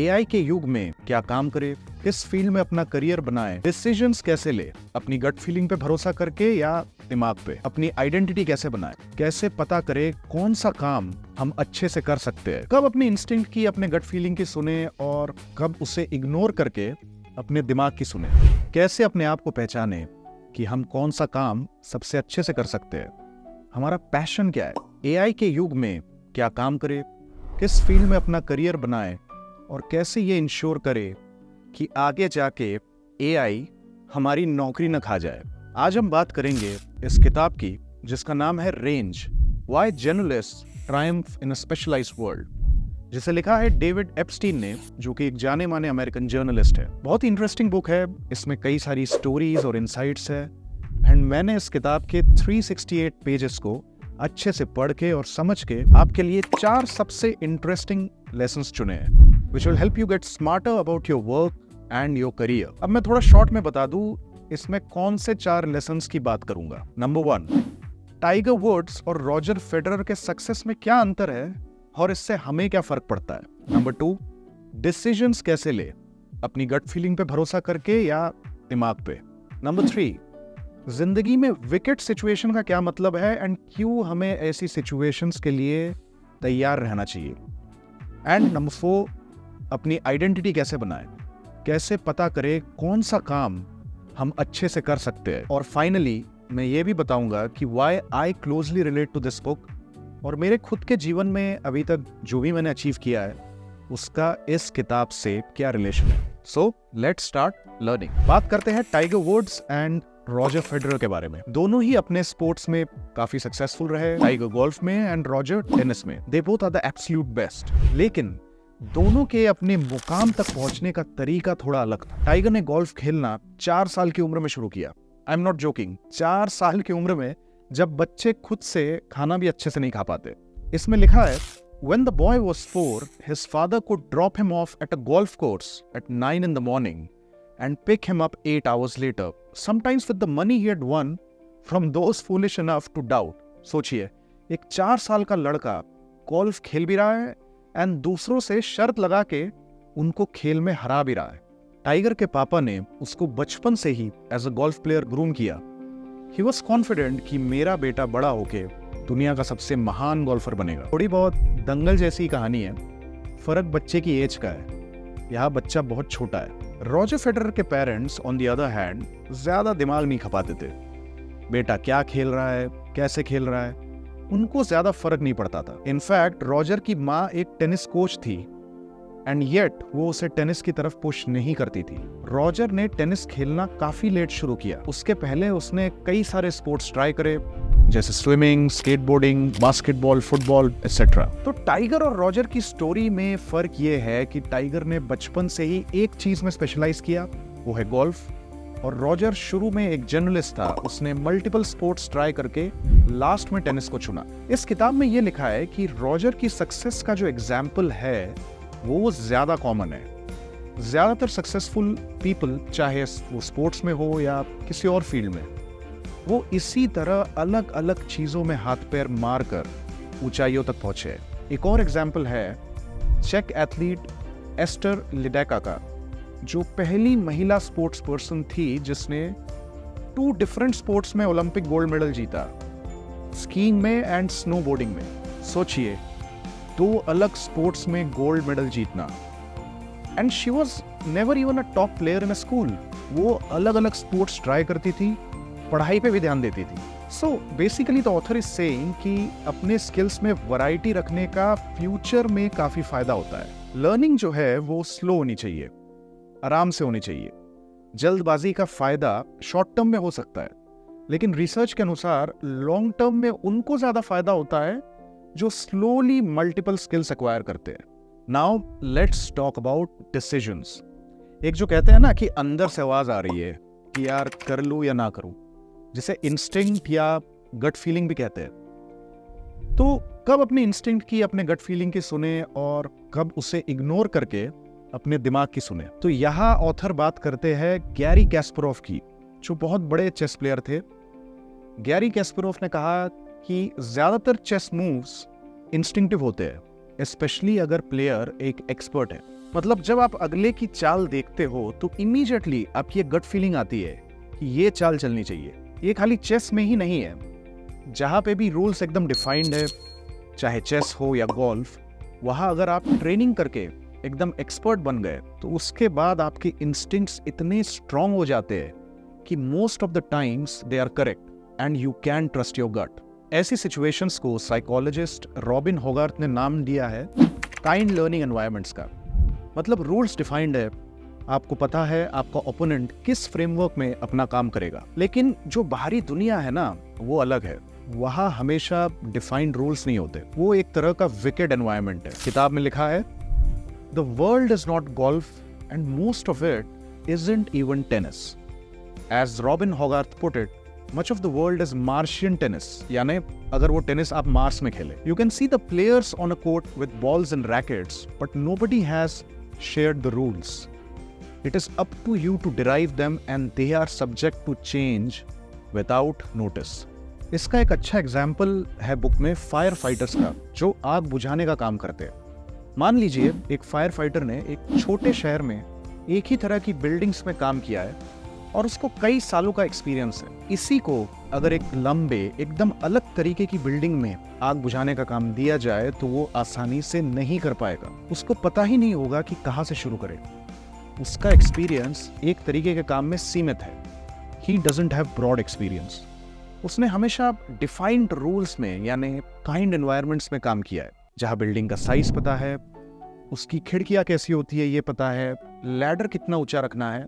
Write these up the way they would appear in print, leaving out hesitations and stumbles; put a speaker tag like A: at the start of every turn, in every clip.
A: AI के युग में क्या काम करे, किस फील्ड में अपना करियर बनाए, डिसीजंस कैसे ले, अपनी गट फीलिंग पे भरोसा करके या दिमाग पे, अपनी आइडेंटिटी कैसे बनाए, कैसे पता करे कौन सा काम हम अच्छे से कर सकते हैं, कब अपनी इंस्टिंक्ट की अपने गट फीलिंग की सुने और कब उसे इग्नोर करके अपने दिमाग की सुने, कैसे अपने आप को पहचाने कि हम कौन सा काम सबसे अच्छे से कर सकते हैं, हमारा पैशन क्या है, एआई के युग में क्या काम करे, किस फील्ड में अपना करियर बनाए और कैसे ये इंश्योर करे कि आगे जाके एआई हमारी नौकरी न खा जाए। आज हम बात करेंगे इस किताब की जिसका नाम है range, why journalists triumph in a specialised world, जिसे लिखा है डेविड एप्स्टीन ने, जो कि एक जाने माने अमेरिकन जर्नलिस्ट है। बहुत ही इंटरेस्टिंग बुक है, इसमें कई सारी स्टोरीज और इंसाइट्स है एंड मैंने इस किताब के 368 पेजेस को अच्छे से पढ़ के और समझ के आपके लिए 4 सबसे इंटरेस्टिंग लेसन्स चुने हैं which will help you get smarter about your work and your career। अब मैं थोड़ा शॉर्ट में बता दूं इसमें कौन से 4 लेसन्स की बात करूंगा। नंबर 1, टाइगर वुड्स और रॉजर फेडरर के सक्सेस में क्या अंतर है और इससे हमें क्या फर्क पड़ता है। नंबर 2, डिसीजंस कैसे ले, अपनी गट फीलिंग पे भरोसा करके या दिमाग पे। नंबर 3, जिंदगी में विकेट सिचुएशन का क्या मतलब है एंड क्यों हमें ऐसी सिचुएशंस के लिए तैयार रहना चाहिए। एंड नंबर 4, अपनी आइडेंटिटी कैसे बनाए, कैसे पता करें कौन सा काम हम अच्छे से कर सकते हैं। और फाइनली मैं ये भी बताऊंगा कि why I closely relate to this book और मेरे खुद के जीवन में अभी तक जो भी मैंने अचीव किया है उसका इस किताब से क्या रिलेशन है। So let's start learning. बात करते हैं Tiger Woods and Roger Federer के बारे में। दोनों ही अपने स्पोर्ट्स में काफी सक्सेसफुल रहे, टाइगर गोल्फ में एंड रॉजर टेनिस में। They both are the absolute best. लेकिन दोनों के अपने मुकाम तक पहुंचने का तरीका थोड़ा अलग था। टाइगर ने गोल्फ खेलना 4 साल की उम्र में शुरू किया। आई एम नॉट जोकिंग, 4 साल की उम्र में, जब बच्चे खुद से खाना भी अच्छे से नहीं खा पाते। इसमें लिखा है When the boy was 4, his father could drop him off at a golf course at 9 in the morning and pick him up 8 hours later, sometimes with the money he had won from those foolish enough to doubt। सोचिए, एक 4 साल का लड़का golf खेल भी रहा है and दूसरों से शर्त लगा के उनको खेल में हरा भी रहा है। टाइगर के पापा ने उसको बचपन से ही as a golf player groom किया। ही वॉज कॉन्फिडेंट कि मेरा बेटा बड़ा होके दुनिया का सबसे महान गोल्फर बनेगा। थोड़ी बहुत दंगल जैसी कहानी है, फर्क बच्चे की एज का है, यहाँ बच्चा बहुत छोटा है। रॉजर फेडरर के parents on the other hand ज्यादा दिमाग नहीं खपाते थे। बेटा क्या खेल रहा है, कैसे खेल रहा है, उनको ज्यादा फर्क नहीं पड़ता था। इनफैक्ट रॉजर की माँ एक टेनिस कोच थी एंड येट वो उसे टेनिस की तरफ पुश नहीं करती थी। रॉजर ने टेनिस खेलना काफी लेट शुरू किया। उसके पहले उसने कई सारे स्पोर्ट्स ट्राई करे, जैसे swimming, skateboarding, basketball, football etcetera. तो टाइगर और रॉजर की स्टोरी में फर्क ये है कि टाइगर ने बचपन से ही एक चीज में स्पेशलाइज किया, वो है गोल्फ, और रॉजर शुरू में एक जर्नलिस्ट था, उसने मल्टीपल स्पोर्ट्स ट्राई करके लास्ट में टेनिस को चुना। इस किताब में ये लिखा है कि रॉजर की सक्सेस का जो एग्जाम्पल है वो ज्यादा कॉमन है। ज्यादातर सक्सेसफुल पीपल, चाहे वो स्पोर्ट्स में हो या किसी और फील्ड में, वो इसी तरह अलग अलग चीजों में हाथ पैर मार कर ऊंचाइयों तक पहुंचे। एक और एग्जाम्पल है चेक एथलीट एस्टर लिडेका का, जो पहली महिला स्पोर्ट्स पर्सन थी जिसने 2 डिफरेंट स्पोर्ट्स में ओलंपिक गोल्ड मेडल जीता, स्कीइंग में एंड स्नोबोर्डिंग में। सोचिए, 2 अलग स्पोर्ट्स में गोल्ड मेडल जीतना। And she was never even a top player in a school. वो अलग अलग स्पोर्ट्स ट्राई करती थी, पढ़ाई पे भी ध्यान देती थी। So basically the author is saying कि अपने स्किल्स में वैरायटी रखने का फ्यूचर में काफी फायदा होता है। लर्निंग जो है वो स्लो होनी चाहिए, आराम से होनी चाहिए। जल्दबाजी का फायदा शॉर्ट टर्म में हो सकता है, लेकिन रिसर्च के अनुसार लॉन्ग टर्म में उनको ज्यादा फायदा होता है जो स्लोली मल्टीपल स्किल्स एक्वायर करते हैं। Now let's talk about decisions. एक जो कहते हैं ना कि अंदर से आवाज आ रही है कि यार कर लूं या ना करूं, जिसे इंस्टिंक्ट या गट फीलिंग भी कहते हैं। तो कब अपनी इंस्टिंक्ट की, अपने गट फीलिंग की सुने और कब उसे इग्नोर करके अपने दिमाग की सुने। तो यहाँ ऑथर बात करते हैं गैरी कैस्परोव की, जो बहुत बड़े चेस प्लेयर थे। गैरी कैस्परोव ने कहा कि ज्यादातर चेस मूव्स इंस्टिंक्टिव होते हैं, स्पेशली अगर प्लेयर एक एक्सपर्ट है। मतलब जब आप अगले की चाल देखते हो तो इमीडिएटली आपकी एक गट फीलिंग आती है कि ये चाल चलनी चाहिए। ये खाली चेस में ही नहीं है, जहां पे भी रूल्स एकदम डिफाइंड है, चाहे चेस हो या गोल्फ, वहां अगर आप ट्रेनिंग करके एकदम एक्सपर्ट बन गए तो उसके बाद आपके इंस्टिंक्ट्स इतने स्ट्रांग हो जाते हैं कि most of the times they are correct and you can trust your gut. ऐसी सिचुएशंस को साइकोलॉजिस्ट रॉबिन होगार्थ ने नाम दिया है काइंड लर्निंग एनवायरनमेंट्स का। मतलब रूल्स डिफाइंड है, आपको पता है आपका ओपोनेंट किस फ्रेमवर्क में अपना काम करेगा, लेकिन जो बाहरी दुनिया है ना वो अलग है। वहां हमेशा डिफाइंड रूल्स नहीं होते, वो एक तरह का विकेड एनवायरनमेंट है। किताब में लिखा है the world is not golf and most of it isn't even tennis. As Robin Hogarth put it, much of the world is Martian tennis, यानी अगर वो टेनिस आप मार्स में खेले, you can see the players on a court with balls and rackets but nobody has shared the rules. It is up to you to derive them and they are subject to change without notice. इसका एक अच्छा example है book में fire fighters का, जो आग बुझाने का काम करते हैं। मान लीजिए एक फायर फाइटर ने एक छोटे शहर में एक ही तरह की बिल्डिंग्स में काम किया है और उसको कई सालों का एक्सपीरियंस है। इसी को अगर एक लंबे एकदम अलग तरीके की बिल्डिंग में आग बुझाने का काम दिया जाए तो वो आसानी से नहीं कर पाएगा। उसको पता ही नहीं होगा कि कहाँ से शुरू करे। उसका एक्सपीरियंस एक तरीके के काम में सीमित है। He doesn't have broad experience. उसने हमेशा डिफाइंड रूल्स में यानी काइंड एनवायरनमेंट्स में काम किया है, जहाँ बिल्डिंग का साइज पता है, उसकी खिड़कियाँ कैसी होती है ये पता है, लैडर कितना ऊंचा रखना है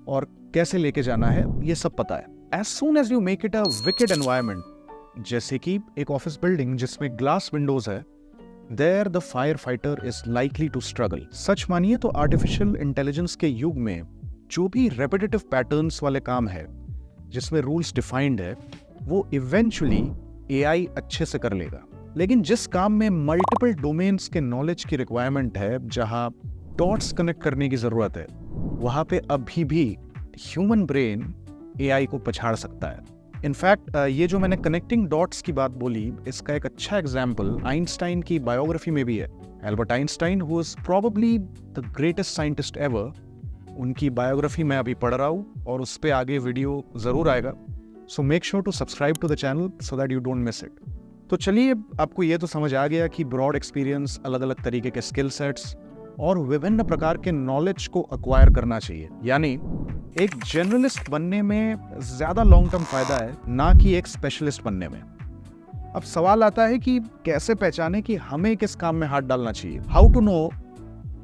A: और कैसे लेके जाना है ये सब पता है। As soon as you make it a wicked environment, जैसे कि एक ऑफिस बिल्डिंग जिसमें ग्लास विंडोज है, there the firefighter is likely to struggle. सच मानिए तो आर्टिफिशियल इंटेलिजेंस के युग में जो भी रेपिटेटिव पैटर्न्स वाले काम है जिसमें रूल्स डिफाइंड है, वो इवेंचुअली एआई अच्छे से कर लेगा। लेकिन जिस काम में मल्टीपल डोमेन्स के नॉलेज की रिक्वायरमेंट है, जहां डॉट्स कनेक्ट करने की जरूरत है, वहां पे अभी भी ह्यूमन ब्रेन एआई को पछाड़ सकता है। इनफैक्ट ये जो मैंने कनेक्टिंग डॉट्स की बात बोली, इसका एक अच्छा एग्जाम्पल आइंस्टाइन की बायोग्राफी में भी है। Albert Einstein, who is probably the greatest scientist ever, उनकी बायोग्राफी मैं अभी पढ़ रहा हूँ और उस पर आगे वीडियो जरूर आएगा। So make sure to subscribe to the channel so that you don't miss it. तो चलिए, आपको ये तो समझ आ गया कि ब्रॉड एक्सपीरियंस, अलग अलग तरीके के स्किल सेट्स और विभिन्न प्रकार के नॉलेज को अक्वायर करना चाहिए। यानी एक जनरलिस्ट बनने में ज्यादा लॉन्ग टर्म फायदा है, ना कि एक स्पेशलिस्ट बनने में। अब सवाल आता है कि कैसे पहचाने कि हमें किस काम में हाथ डालना चाहिए। हाउ टू नो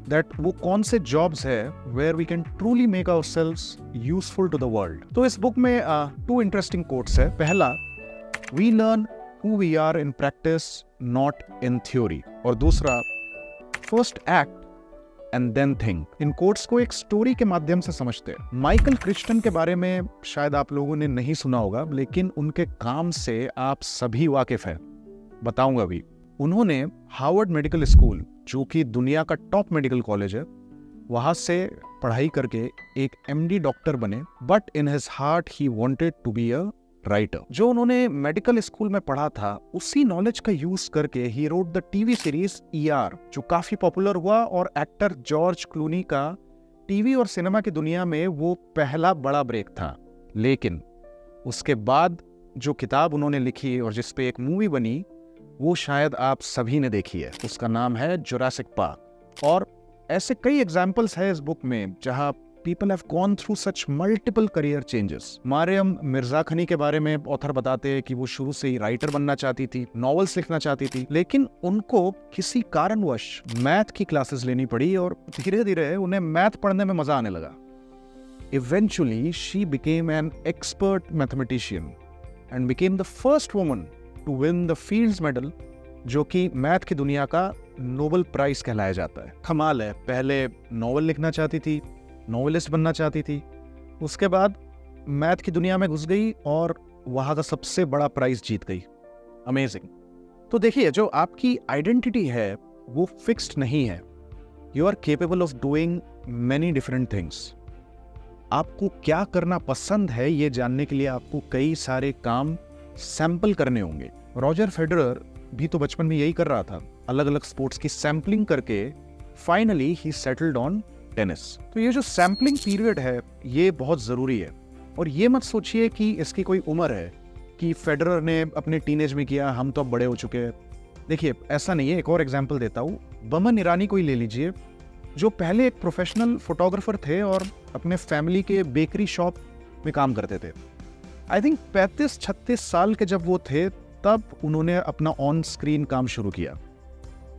A: दैट वो कौन से जॉब्स है where we can truly make ourselves useful to the world. तो इस बुक में 2 इंटरेस्टिंग कोट्स है। पहला, we learn who we are in practice not in theory, और दूसरा, first act and then think. इन कोट्स को एक स्टोरी के माध्यम से समझते हैं। माइकल क्रिस्टन के बारे में शायद आप लोगों ने नहीं सुना होगा, लेकिन उनके काम से आप सभी वाकिफ हैं, बताऊंगा भी। उन्होंने हार्वर्ड मेडिकल स्कूल, जो कि दुनिया का टॉप मेडिकल कॉलेज है, वहां से पढ़ाई करके एक एमडी डॉक्टर बने। But in his heart he wanted to be a writer. जो उन्होंने मेडिकल स्कूल में पढ़ा था, उसी नॉलेज का यूज करके he wrote the TV series ER, जो काफी पॉपुलर हुआ और एक्टर जॉर्ज क्लूनी का टीवी और सिनेमा की दुनिया में वो पहला बड़ा ब्रेक था। लेकिन उसके बाद जो किताब उन्होंने लिखी और जिस पे एक मूवी बनी, वो शायद आप सभी ने देखी है। उसका नाम है जुरासिक पार्क। और ऐसे कई एग्जाम्पल्स है इस बुक में जहां people have gone through such multiple career changes. मारियम मिर्जाखनी के बारे में ऑथर बताते हैं कि वो शुरू से ही राइटर बनना चाहती थी, नॉवेल्स लिखना चाहती थी, लेकिन उनको किसी कारणवश मैथ की क्लासेस लेनी पड़ी और धीरे धीरे उन्हें मैथ पढ़ने में मजा आने लगा। Eventually, she became an expert mathematician and became the first woman to win the Fields Medal, जो कि मैथ की दुनिया का नोबेल प्राइज कहलाया जाता है। कमाल है, पहले नॉवेल लिखना चाहती थी, नॉवेलिस्ट बनना चाहती थी, उसके बाद मैथ की दुनिया में घुस गई और वहां का सबसे बड़ा प्राइज जीत गई। अमेजिंग। तो देखिए, जो आपकी आइडेंटिटी है वो फिक्स्ड नहीं है। You are capable of doing many different things. आपको क्या करना पसंद है ये जानने के लिए आपको कई सारे काम सैंपल करने होंगे। रॉजर फेडरर भी तो बचपन में यही कर रहा था, अलग अलग स्पोर्ट्स की सैंपलिंग करके finally he settled on tennis. तो ये जो सैम्पलिंग पीरियड है ये बहुत ज़रूरी है, और ये मत सोचिए कि इसकी कोई उम्र है कि फेडरर ने अपने टीनेज में किया, हम तो अब बड़े हो चुके हैं। देखिए ऐसा नहीं है। एक और एग्जाम्पल देता हूँ, बमन ईरानी को ही ले लीजिए, जो पहले एक प्रोफेशनल फोटोग्राफर थे और अपने फैमिली के बेकरी शॉप में काम करते थे। आई थिंक 35-36 साल के जब वो थे तब उन्होंने अपना ऑन स्क्रीन काम शुरू किया।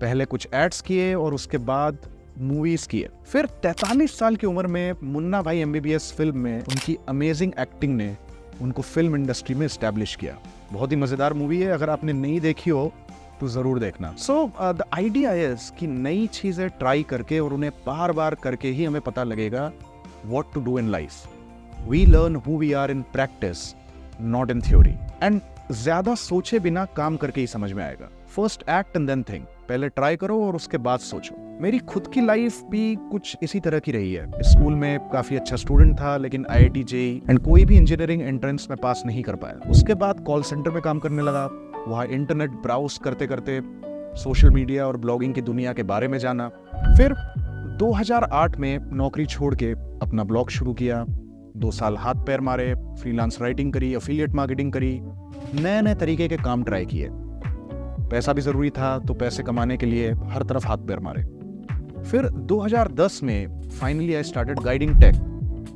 A: पहले कुछ एड्स किए और उसके बाद मूवीज किए। फिर 43 साल की उम्र में मुन्ना भाई MBBS फिल्म में उनकी अमेजिंग एक्टिंग ने उनको फिल्म इंडस्ट्री में एस्टैब्लिश किया। बहुत ही मजेदार मूवी है, अगर आपने नहीं देखी हो तो जरूर देखना। सो द आइडिया इज कि नई चीजें ट्राई करके और उन्हें बार बार करके ही हमें पता लगेगा what to do in life. We learn who we are in practice, not in theory. And ज्यादा सोचे बिना काम करके ही समझ में आएगा। First act and then think. पहले ट्राई करो और उसके बाद सोचो। मेरी खुद की लाइफ भी कुछ इसी तरह की रही है। स्कूल में काफी अच्छा स्टूडेंट था, लेकिन IIT JEE एंड कोई भी इंजीनियरिंग एंट्रेंस में पास नहीं कर पाया। उसके बाद कॉल सेंटर में काम करने लगा, वहाँ इंटरनेट ब्राउज करते करते सोशल मीडिया और ब्लॉगिंग की दुनिया के बारे में जाना। फिर 2008 में नौकरी छोड़ के अपना ब्लॉग शुरू किया। 2 साल हाथ पैर मारे, फ्रीलांस राइटिंग करी, एफिलिएट मार्केटिंग करी, नए नए तरीके के काम ट्राई किए। पैसा भी जरूरी था तो पैसे कमाने के लिए हर तरफ हाथ पैर मारे। फिर 2010 में finally I started guiding tech,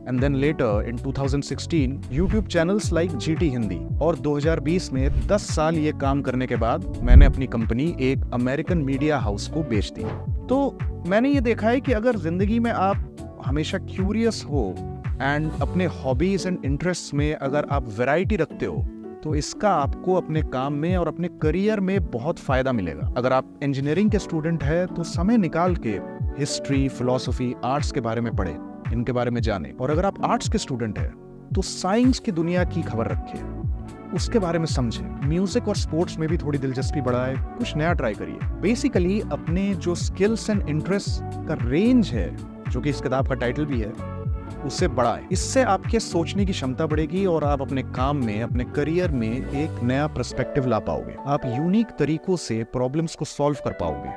A: and then later in 2016 YouTube channels like GT Hindi. और 2020 में 10 साल ये काम करने के बाद मैंने अपनी कंपनी एक अमेरिकन मीडिया हाउस को बेच दी। तो मैंने ये देखा है कि अगर जिंदगी में आप हमेशा क्यूरियस हो एंड अपने हॉबीज एंड इंटरेस्ट में अगर आप वैरायटी रखते हो तो इसका आपको अपने काम में और अपने करियर में बहुत फायदा मिलेगा। अगर आप इंजीनियरिंग के स्टूडेंट हैं तो समय निकाल के हिस्ट्री, फिलॉसफी, आर्ट्स के बारे में पढ़े, इनके बारे में जाने। और अगर आप आर्ट्स के स्टूडेंट हैं तो साइंस की दुनिया की खबर रखिए, उसके बारे में समझे। म्यूजिक और स्पोर्ट्स में भी थोड़ी दिलचस्पी बढ़ाए, कुछ नया ट्राई करिए। बेसिकली अपने जो स्किल्स एंड इंटरेस्ट का रेंज है, जो कि इस किताब का टाइटल भी है, उससे बढ़ाए। इससे आपके सोचने की क्षमता बढ़ेगी और आप अपने काम में, अपने करियर में एक नया पर्सपेक्टिव ला पाओगे। आप यूनिक तरीकों से प्रॉब्लम्स को सॉल्व कर पाओगे।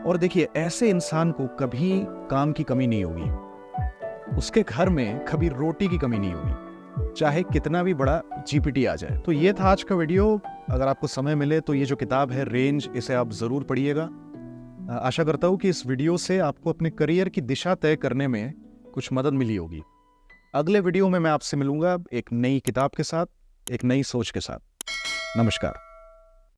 A: और देखिए, ऐसे इंसान को कभी काम की कमी नहीं होगी, उसके घर में कभी रोटी की कमी नहीं होगी, चाहे कितना भी बड़ा GPT आ जाए। तो ये था आज का वीडियो। अगर आपको समय मिले तो ये जो किताब है रेंज, इसे आप जरूर पढ़िएगा। आशा करता हूँ कि इस वीडियो से आपको अपने करियर की दिशा तय करने में कुछ मदद मिली होगी। अगले वीडियो में मैं आपसे मिलूंगा एक नई किताब के साथ, एक नई सोच के साथ। नमस्कार।